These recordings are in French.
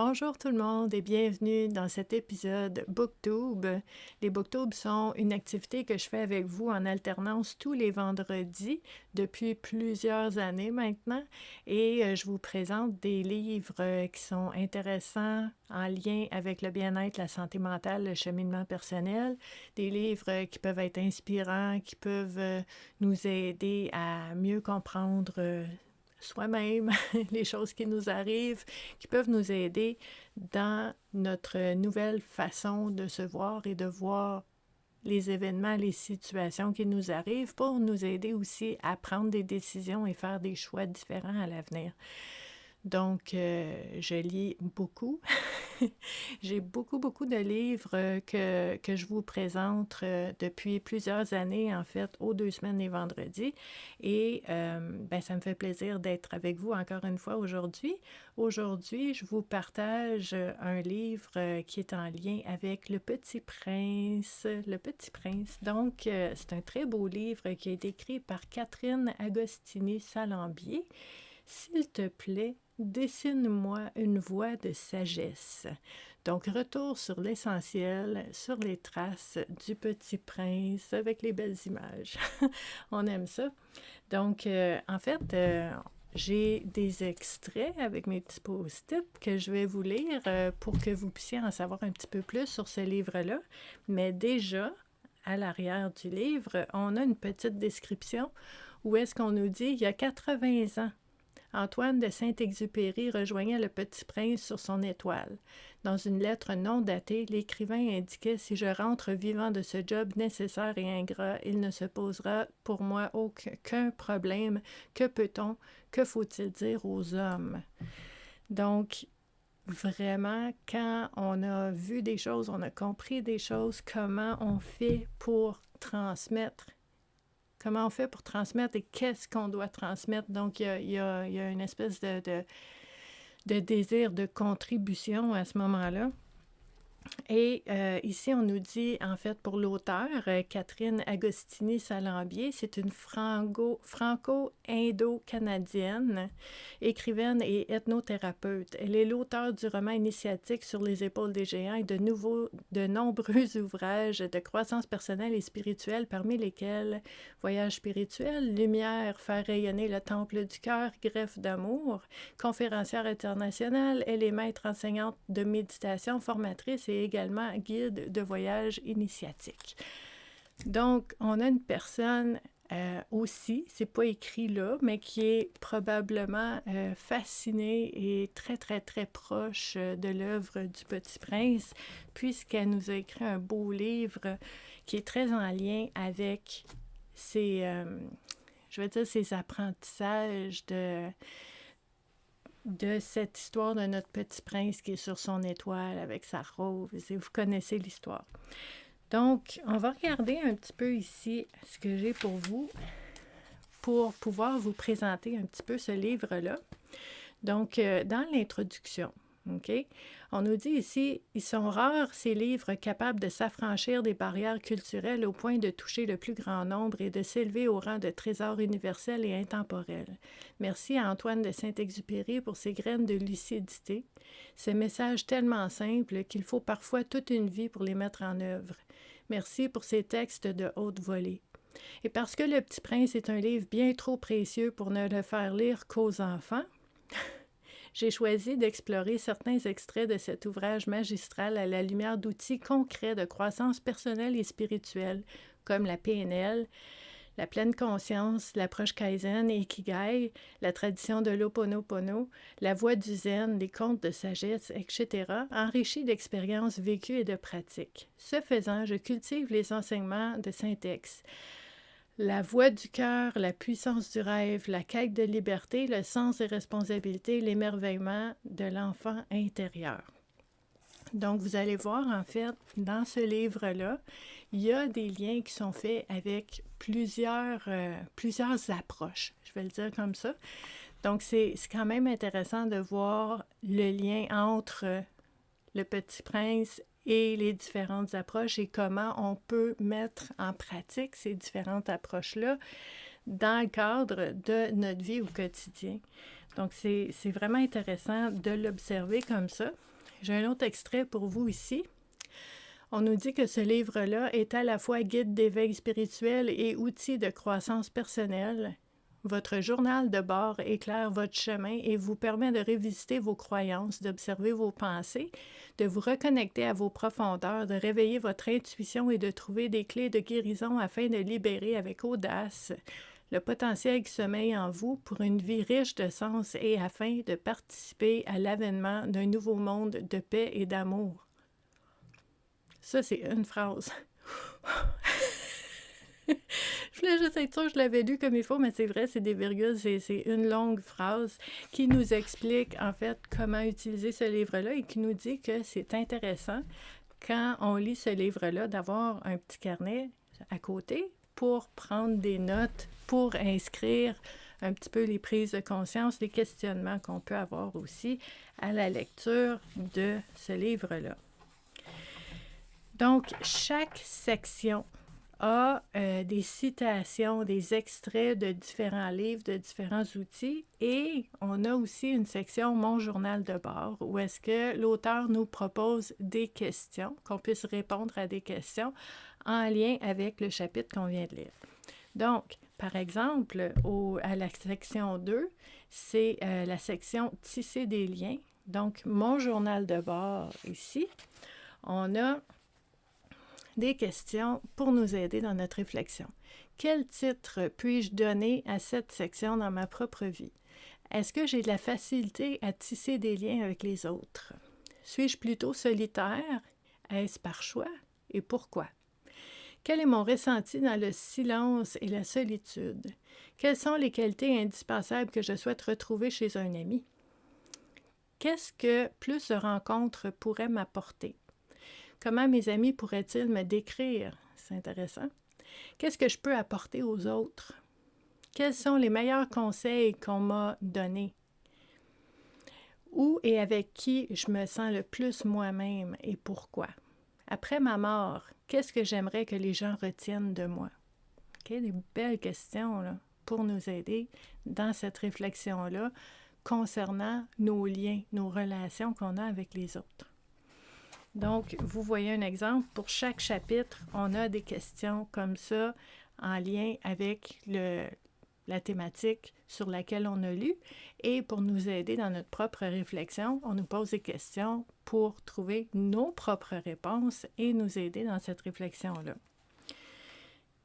Bonjour tout le monde et bienvenue dans cet épisode BookTube. Les BookTubes sont une activité que je fais avec vous en alternance tous les vendredis depuis plusieurs années maintenant et je vous présente des livres qui sont intéressants en lien avec le bien-être, la santé mentale, le cheminement personnel, des livres qui peuvent être inspirants, qui peuvent nous aider à mieux comprendre soi-même, les choses qui nous arrivent, qui peuvent nous aider dans notre nouvelle façon de se voir et de voir les événements, les situations qui nous arrivent pour nous aider aussi à prendre des décisions et faire des choix différents à l'avenir. Donc, je lis beaucoup. J'ai beaucoup de livres que je vous présente depuis plusieurs années, en fait, aux 2 semaines et vendredis. Et ça me fait plaisir d'être avec vous encore une fois aujourd'hui. Aujourd'hui, je vous partage un livre qui est en lien avec Le Petit Prince. Le Petit Prince. Donc, c'est un très beau livre qui a été écrit par Catherine Agostini-Salambier. S'il te plaît, dessine-moi une voie de sagesse. Donc, retour sur l'essentiel, sur les traces du Petit Prince avec les belles images. On aime ça. Donc, en fait, j'ai des extraits avec mes petits post-it que je vais vous lire pour que vous puissiez en savoir un petit peu plus sur ce livre-là. Mais déjà, à l'arrière du livre, on a une petite description où est-ce qu'on nous dit « Il y a 80 ans, Antoine de Saint-Exupéry rejoignait le Petit Prince sur son étoile. Dans une lettre non datée, l'écrivain indiquait « Si je rentre vivant de ce job nécessaire et ingrat, il ne se posera pour moi aucun problème. Que peut-on? Que faut-il dire aux hommes? » Donc, vraiment, quand on a vu des choses, on a compris des choses, comment on fait pour transmettre? Comment on fait pour transmettre et qu'est-ce qu'on doit transmettre? Donc, il y a une espèce de désir de contribution à ce moment-là. Et ici, on nous dit, en fait, pour l'auteur, Catherine Agostini-Salambier, c'est une franco-indo-canadienne, écrivaine et ethnothérapeute. Elle est l'auteur du roman initiatique Sur les épaules des géants et de nombreux ouvrages de croissance personnelle et spirituelle, parmi lesquels Voyage spirituel, Lumière, faire rayonner le temple du cœur, Greffe d'amour, conférencière internationale, elle est maître enseignante de méditation, formatrice et également guide de voyage initiatique. Donc, on a une personne aussi, c'est pas écrit là, mais qui est probablement fascinée et très proche de l'œuvre du Petit Prince, puisqu'elle nous a écrit un beau livre qui est très en lien avec ses apprentissages de cette histoire de notre Petit Prince qui est sur son étoile avec sa rose, et vous connaissez l'histoire. Donc, on va regarder un petit peu ici ce que j'ai pour vous, pour pouvoir vous présenter un petit peu ce livre-là. Donc, dans l'introduction, OK, on nous dit ici, ils sont rares ces livres capables de s'affranchir des barrières culturelles au point de toucher le plus grand nombre et de s'élever au rang de trésors universels et intemporels. Merci à Antoine de Saint-Exupéry pour ses graines de lucidité, ces messages tellement simples qu'il faut parfois toute une vie pour les mettre en œuvre. Merci pour ces textes de haute volée. Et parce que Le Petit Prince est un livre bien trop précieux pour ne le faire lire qu'aux enfants, j'ai choisi d'explorer certains extraits de cet ouvrage magistral à la lumière d'outils concrets de croissance personnelle et spirituelle, comme la PNL, la pleine conscience, l'approche Kaizen et Ikigai, la tradition de l'Ho'oponopono, la voie du Zen, les contes de sagesse, etc., enrichis d'expériences vécues et de pratiques. Ce faisant, je cultive les enseignements de Saint-Ex. La voix du cœur, la puissance du rêve, la quête de liberté, le sens des responsabilités, l'émerveillement de l'enfant intérieur. Donc, vous allez voir, en fait, dans ce livre-là, il y a des liens qui sont faits avec plusieurs approches, je vais le dire comme ça. Donc, c'est quand même intéressant de voir le lien entre le Petit Prince et les différentes approches et comment on peut mettre en pratique ces différentes approches-là dans le cadre de notre vie au quotidien. Donc, c'est vraiment intéressant de l'observer comme ça. J'ai un autre extrait pour vous ici. On nous dit que ce livre-là est à la fois guide d'éveil spirituel et outil de croissance personnelle. Votre journal de bord éclaire votre chemin et vous permet de revisiter vos croyances, d'observer vos pensées, de vous reconnecter à vos profondeurs, de réveiller votre intuition et de trouver des clés de guérison afin de libérer avec audace le potentiel qui sommeille en vous pour une vie riche de sens et afin de participer à l'avènement d'un nouveau monde de paix et d'amour. Ça, c'est une phrase. Je voulais juste être sûre que je l'avais lu comme il faut, mais c'est vrai, c'est des virgules, c'est une longue phrase qui nous explique en fait comment utiliser ce livre-là et qui nous dit que c'est intéressant quand on lit ce livre-là d'avoir un petit carnet à côté pour prendre des notes, pour inscrire un petit peu les prises de conscience, les questionnements qu'on peut avoir aussi à la lecture de ce livre-là. Donc, chaque section a des citations, des extraits de différents livres, de différents outils, et on a aussi une section « Mon journal de bord » où est-ce que l'auteur nous propose des questions, qu'on puisse répondre à des questions en lien avec le chapitre qu'on vient de lire. Donc, par exemple, à la section 2, c'est la section « Tisser des liens ». Donc, mon journal de bord ici, on a des questions pour nous aider dans notre réflexion. Quel titre puis-je donner à cette section dans ma propre vie? Est-ce que j'ai de la facilité à tisser des liens avec les autres? Suis-je plutôt solitaire? Est-ce par choix? Et pourquoi? Quel est mon ressenti dans le silence et la solitude? Quelles sont les qualités indispensables que je souhaite retrouver chez un ami? Qu'est-ce que plus de rencontres pourraient m'apporter? Comment mes amis pourraient-ils me décrire? C'est intéressant. Qu'est-ce que je peux apporter aux autres? Quels sont les meilleurs conseils qu'on m'a donnés? Où et avec qui je me sens le plus moi-même et pourquoi? Après ma mort, qu'est-ce que j'aimerais que les gens retiennent de moi? Okay, des belles questions là, pour nous aider dans cette réflexion-là concernant nos liens, nos relations qu'on a avec les autres. Donc, vous voyez un exemple. Pour chaque chapitre, on a des questions comme ça en lien avec la thématique sur laquelle on a lu. Et pour nous aider dans notre propre réflexion, on nous pose des questions pour trouver nos propres réponses et nous aider dans cette réflexion-là.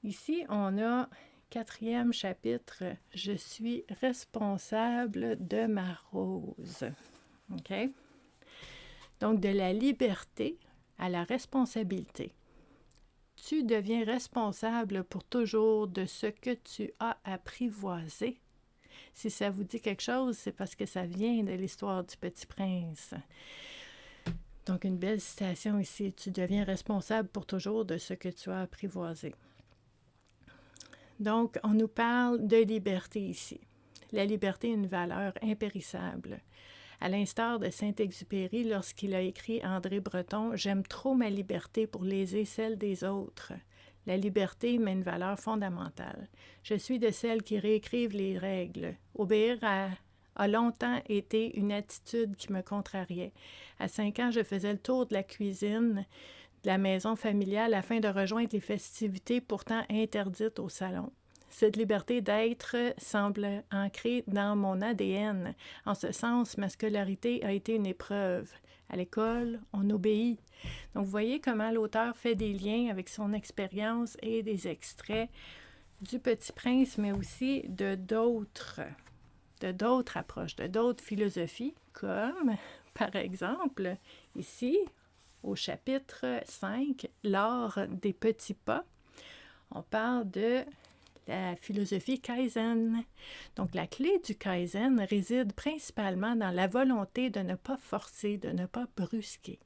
Ici, on a 4e chapitre, « Je suis responsable de ma rose ». OK? Donc, de la liberté à la responsabilité. Tu deviens responsable pour toujours de ce que tu as apprivoisé. Si ça vous dit quelque chose, c'est parce que ça vient de l'histoire du Petit Prince. Donc, une belle citation ici. Tu deviens responsable pour toujours de ce que tu as apprivoisé. Donc, on nous parle de liberté ici. La liberté est une valeur impérissable. À l'instar de Saint-Exupéry, lorsqu'il a écrit André Breton, « J'aime trop ma liberté pour léser celle des autres. La liberté m'est une valeur fondamentale. Je suis de celles qui réécrivent les règles. Obéir a longtemps été une attitude qui me contrariait. À 5 ans, je faisais le tour de la cuisine de la maison familiale afin de rejoindre les festivités pourtant interdites au salon. Cette liberté d'être semble ancrée dans mon ADN. En ce sens, ma scolarité a été une épreuve. À l'école, on obéit. Donc, vous voyez comment l'auteur fait des liens avec son expérience et des extraits du Petit Prince, mais aussi de d'autres approches, de d'autres philosophies, comme, par exemple, ici, au chapitre 5, « L'art des petits pas », on parle de la philosophie Kaizen. Donc, la clé du Kaizen réside principalement dans la volonté de ne pas forcer, de ne pas brusquer.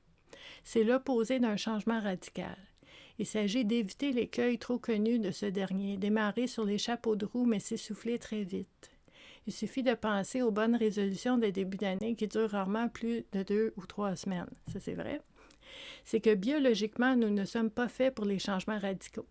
C'est l'opposé d'un changement radical. Il s'agit d'éviter l'écueil trop connu de ce dernier, démarrer sur les chapeaux de roue mais s'essouffler très vite. Il suffit de penser aux bonnes résolutions de début d'année qui durent rarement plus de 2 ou 3 semaines. Ça, c'est vrai. C'est que biologiquement, nous ne sommes pas faits pour les changements radicaux.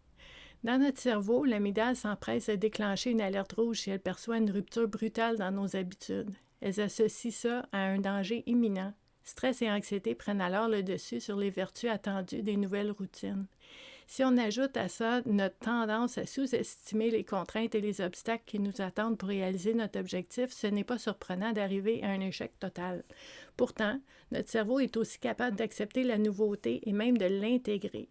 Dans notre cerveau, l'amygdale s'empresse de déclencher une alerte rouge si elle perçoit une rupture brutale dans nos habitudes. Elles associent ça à un danger imminent. Stress et anxiété prennent alors le dessus sur les vertus attendues des nouvelles routines. Si on ajoute à ça notre tendance à sous-estimer les contraintes et les obstacles qui nous attendent pour réaliser notre objectif, ce n'est pas surprenant d'arriver à un échec total. Pourtant, notre cerveau est aussi capable d'accepter la nouveauté et même de l'intégrer.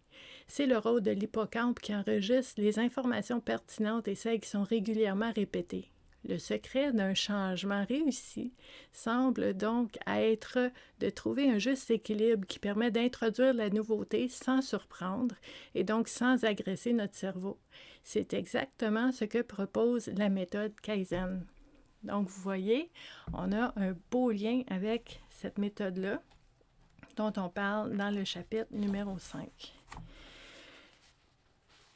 C'est le rôle de l'hippocampe qui enregistre les informations pertinentes et celles qui sont régulièrement répétées. Le secret d'un changement réussi semble donc être de trouver un juste équilibre qui permet d'introduire la nouveauté sans surprendre et donc sans agresser notre cerveau. C'est exactement ce que propose la méthode Kaizen. Donc, vous voyez, on a un beau lien avec cette méthode-là dont on parle dans le chapitre numéro 5.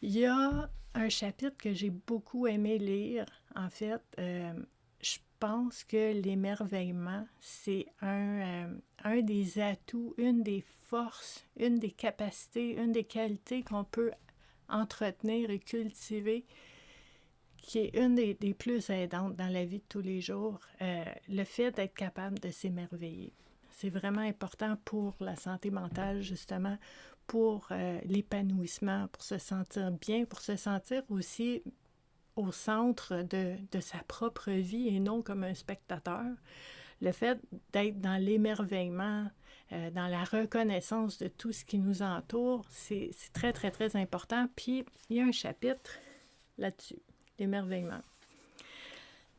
Il y a un chapitre que j'ai beaucoup aimé lire. En fait, je pense que l'émerveillement, c'est un des atouts, une des forces, une des capacités, une des qualités qu'on peut entretenir et cultiver, qui est une des plus aidantes dans la vie de tous les jours, le fait d'être capable de s'émerveiller. C'est vraiment important pour la santé mentale, justement, pour l'épanouissement, pour se sentir bien, pour se sentir aussi au centre de sa propre vie et non comme un spectateur. Le fait d'être dans l'émerveillement, dans la reconnaissance de tout ce qui nous entoure, c'est très, très, très important. Puis, il y a un chapitre là-dessus, l'émerveillement.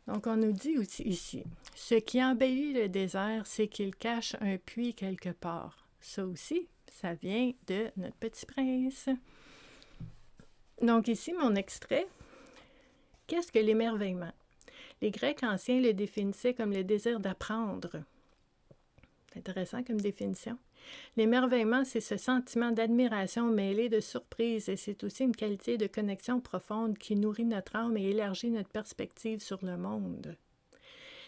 Donc, on nous dit aussi ici, « Ce qui embellit le désert, c'est qu'il cache un puits quelque part. » Ça aussi, ça vient de notre petit prince. Donc, ici, mon extrait. Qu'est-ce que l'émerveillement? Les Grecs anciens le définissaient comme le désir d'apprendre. C'est intéressant comme définition. L'émerveillement, c'est ce sentiment d'admiration mêlé de surprise et c'est aussi une qualité de connexion profonde qui nourrit notre âme et élargit notre perspective sur le monde.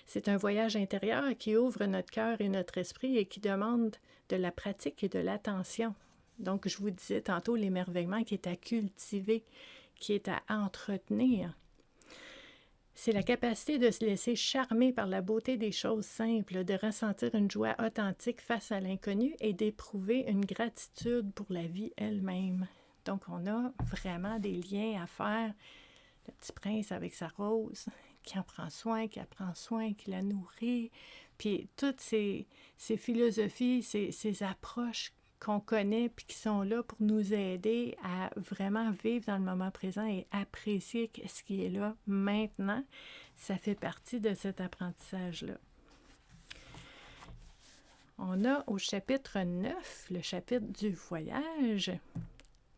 C'est un voyage intérieur qui ouvre notre cœur et notre esprit et qui demande de la pratique et de l'attention. Donc, je vous disais tantôt l'émerveillement qui est à cultiver, qui est à entretenir. C'est la capacité de se laisser charmer par la beauté des choses simples, de ressentir une joie authentique face à l'inconnu et d'éprouver une gratitude pour la vie elle-même. Donc, on a vraiment des liens à faire. Le petit prince avec sa rose, qui en prend soin, qui apprend soin, qui la nourrit. Puis toutes ces philosophies, ces approches qu'on connaît puis qui sont là pour nous aider à vraiment vivre dans le moment présent et apprécier ce qui est là maintenant, ça fait partie de cet apprentissage-là. On a au chapitre 9, le chapitre du voyage.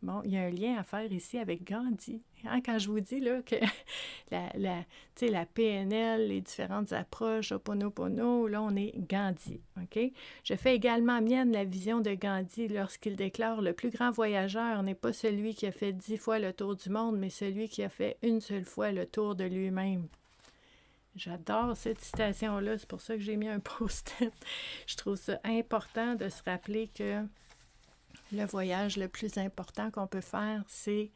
Bon, il y a un lien à faire ici avec Gandhi. Hein, quand je vous dis là, que la PNL, les différentes approches, Ho'oponopono, là, on est Gandhi. Okay? Je fais également mienne la vision de Gandhi lorsqu'il déclare « Le plus grand voyageur n'est pas celui qui a fait 10 fois le tour du monde, mais celui qui a fait une seule fois le tour de lui-même. » J'adore cette citation-là, c'est pour ça que j'ai mis un post-it. Je trouve ça important de se rappeler que le voyage le plus important qu'on peut faire, c'est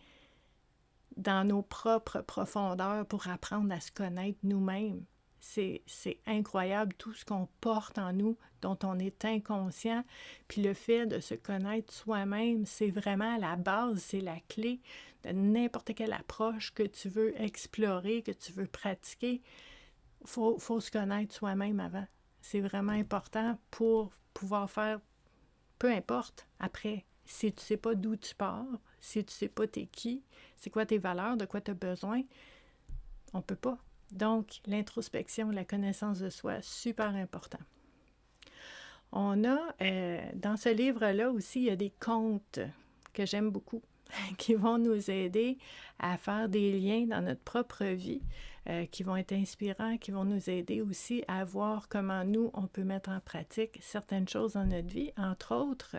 dans nos propres profondeurs pour apprendre à se connaître nous-mêmes. C'est incroyable tout ce qu'on porte en nous, dont on est inconscient. Puis le fait de se connaître soi-même, c'est vraiment la base, c'est la clé de n'importe quelle approche que tu veux explorer, que tu veux pratiquer. Faut se connaître soi-même avant. C'est vraiment important pour pouvoir faire, peu importe, après. Si tu ne sais pas d'où tu pars, si tu ne sais pas t'es qui, c'est quoi tes valeurs, de quoi tu as besoin, on ne peut pas. Donc, l'introspection, la connaissance de soi, super important. On a, dans ce livre-là aussi, il y a des contes que j'aime beaucoup, qui vont nous aider à faire des liens dans notre propre vie, qui vont être inspirants, qui vont nous aider aussi à voir comment nous, on peut mettre en pratique certaines choses dans notre vie. Entre autres,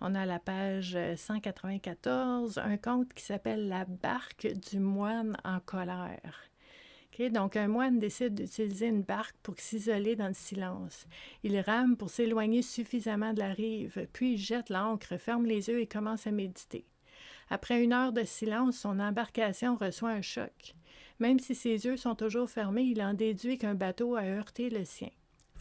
on a la page 194, un conte qui s'appelle « La barque du moine en colère ». Okay? Donc, un moine décide d'utiliser une barque pour s'isoler dans le silence. Il rame pour s'éloigner suffisamment de la rive, puis il jette l'ancre, ferme les yeux et commence à méditer. Après 1 heure de silence, son embarcation reçoit un choc. Même si ses yeux sont toujours fermés, il en déduit qu'un bateau a heurté le sien.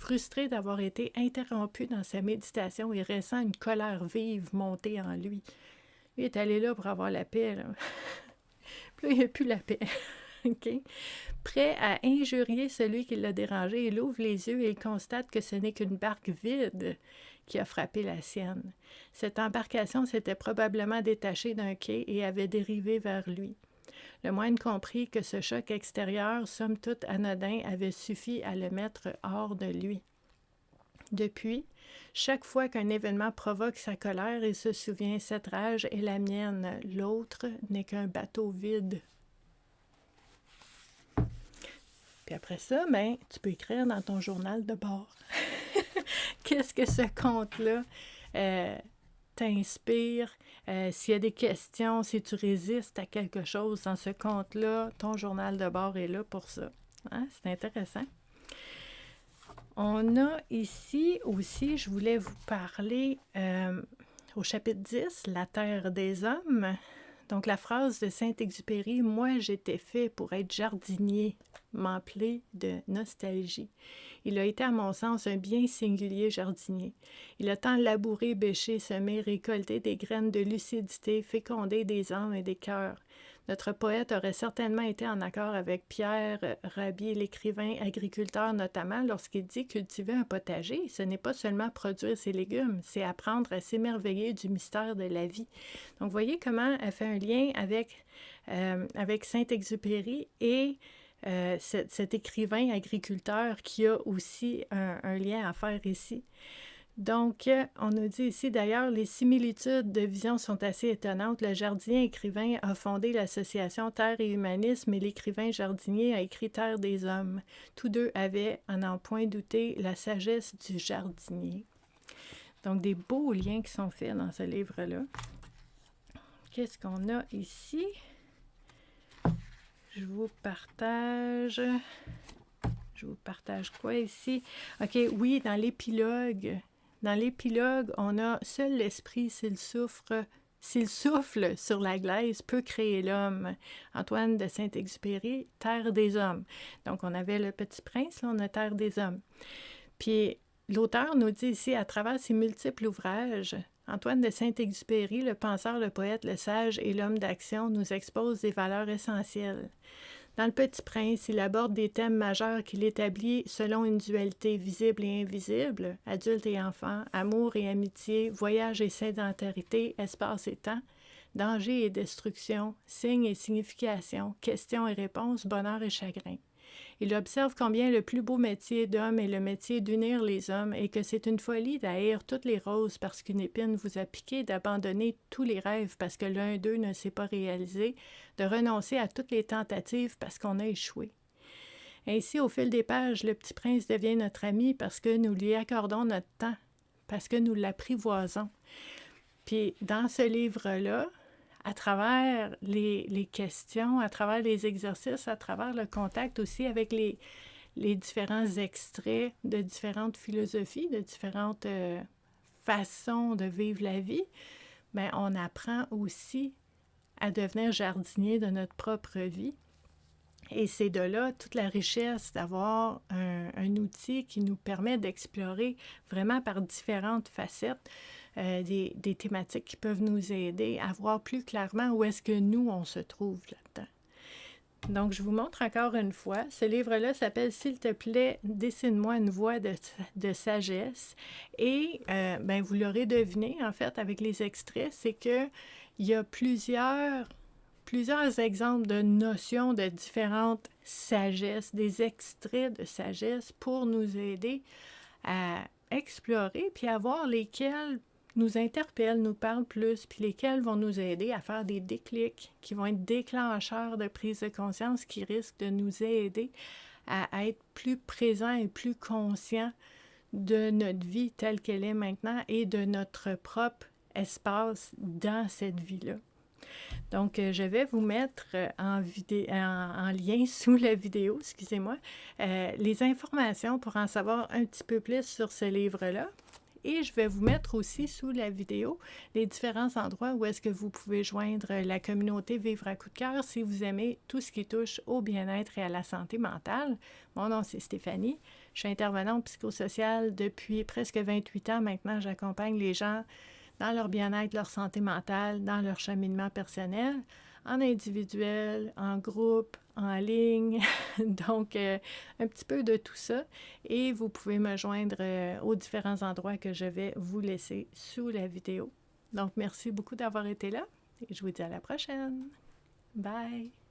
frustré d'avoir été interrompu dans sa méditation et ressent une colère vive monter en lui. Lui est allé là pour avoir la paix, là. Puis là, il n'y a plus la paix. OK? Prêt à injurier celui qui l'a dérangé, il ouvre les yeux et il constate que ce n'est qu'une barque vide qui a frappé la sienne. Cette embarcation s'était probablement détachée d'un quai et avait dérivé vers lui. Le moine comprit que ce choc extérieur, somme toute anodin, avait suffi à le mettre hors de lui. Depuis, chaque fois qu'un événement provoque sa colère, il se souvient « Cette rage est la mienne, l'autre n'est qu'un bateau vide. » Puis après ça, ben, tu peux écrire dans ton journal de bord. Qu'est-ce que ce conte-là t'inspire? S'il y a des questions, si tu résistes à quelque chose dans ce conte-là, ton journal de bord est là pour ça. Hein? C'est intéressant. On a ici aussi, je voulais vous parler au chapitre 10, La terre des hommes. Donc la phrase de Saint-Exupéry, « Moi j'étais fait pour être jardinier », m'emplit de nostalgie. Il a été, à mon sens, un bien singulier jardinier. Il a tant labouré, bêché, semé, récolté des graines de lucidité, fécondé des âmes et des cœurs. Notre poète aurait certainement été en accord avec Pierre Rabhi, l'écrivain agriculteur notamment, lorsqu'il dit cultiver un potager, ce n'est pas seulement produire ses légumes, c'est apprendre à s'émerveiller du mystère de la vie. Donc, voyez comment elle fait un lien avec Saint-Exupéry et cet écrivain agriculteur qui a aussi un lien à faire ici. Donc, on nous dit ici, d'ailleurs, les similitudes de vision sont assez étonnantes. Le jardinier écrivain a fondé l'association Terre et Humanisme et l'écrivain jardinier a écrit Terre des hommes. Tous deux avaient, à n'en point douter, la sagesse du jardinier. Donc, des beaux liens qui sont faits dans ce livre-là. Qu'est-ce qu'on a ici? Je vous partage quoi ici? OK, oui, dans l'épilogue. Dans l'épilogue, on a « Seul l'esprit, s'il souffle sur la glaise, peut créer l'homme ». Antoine de Saint-Exupéry, « Terre des hommes ». Donc, on avait le Petit Prince, là, on a « Terre des hommes ». Puis, l'auteur nous dit ici, à travers ses multiples ouvrages, Antoine de Saint-Exupéry, le penseur, le poète, le sage et l'homme d'action, nous expose des valeurs essentielles. Dans Le Petit Prince, il aborde des thèmes majeurs qu'il établit selon une dualité visible et invisible, adulte et enfant, amour et amitié, voyage et sédentarité, espace et temps, danger et destruction, signes et signification, questions et réponses, bonheur et chagrin. Il observe combien le plus beau métier d'homme est le métier d'unir les hommes et que c'est une folie d'haïr toutes les roses parce qu'une épine vous a piqué, d'abandonner tous les rêves parce que l'un d'eux ne s'est pas réalisé, de renoncer à toutes les tentatives parce qu'on a échoué. Ainsi, au fil des pages, le Petit Prince devient notre ami parce que nous lui accordons notre temps, parce que nous l'apprivoisons. Puis, dans ce livre-là, à travers les questions, à travers les exercices, à travers le contact aussi avec les différents extraits de différentes philosophies, de différentes façons de vivre la vie, bien, on apprend aussi à devenir jardinier de notre propre vie. Et c'est de là toute la richesse d'avoir un outil qui nous permet d'explorer vraiment par différentes facettes des thématiques qui peuvent nous aider à voir plus clairement où est-ce que nous, on se trouve là-dedans. Donc, je vous montre encore une fois. Ce livre-là s'appelle « S'il te plaît, dessine-moi une voix de sagesse ». Et, ben, vous l'aurez deviné, en fait, avec les extraits, c'est qu'il y a plusieurs exemples de notions de différentes sagesses, des extraits de sagesse pour nous aider à explorer puis à voir lesquels nous interpellent, nous parlent plus, puis lesquels vont nous aider à faire des déclics qui vont être déclencheurs de prise de conscience qui risquent de nous aider à être plus présents et plus conscients de notre vie telle qu'elle est maintenant et de notre propre espace dans cette vie-là. Donc, je vais vous mettre en lien sous la vidéo, excusez-moi, les informations pour en savoir un petit peu plus sur ce livre-là. Et je vais vous mettre aussi sous la vidéo les différents endroits où est-ce que vous pouvez joindre la communauté Vivre à coup de cœur si vous aimez tout ce qui touche au bien-être et à la santé mentale. Mon nom, c'est Stéphanie. Je suis intervenante psychosociale depuis presque 28 ans maintenant. J'accompagne les gens dans leur bien-être, leur santé mentale, dans leur cheminement personnel, en individuel, en groupe, en ligne, donc un petit peu de tout ça. Et vous pouvez me joindre aux différents endroits que je vais vous laisser sous la vidéo. Donc, merci beaucoup d'avoir été là et je vous dis à la prochaine. Bye!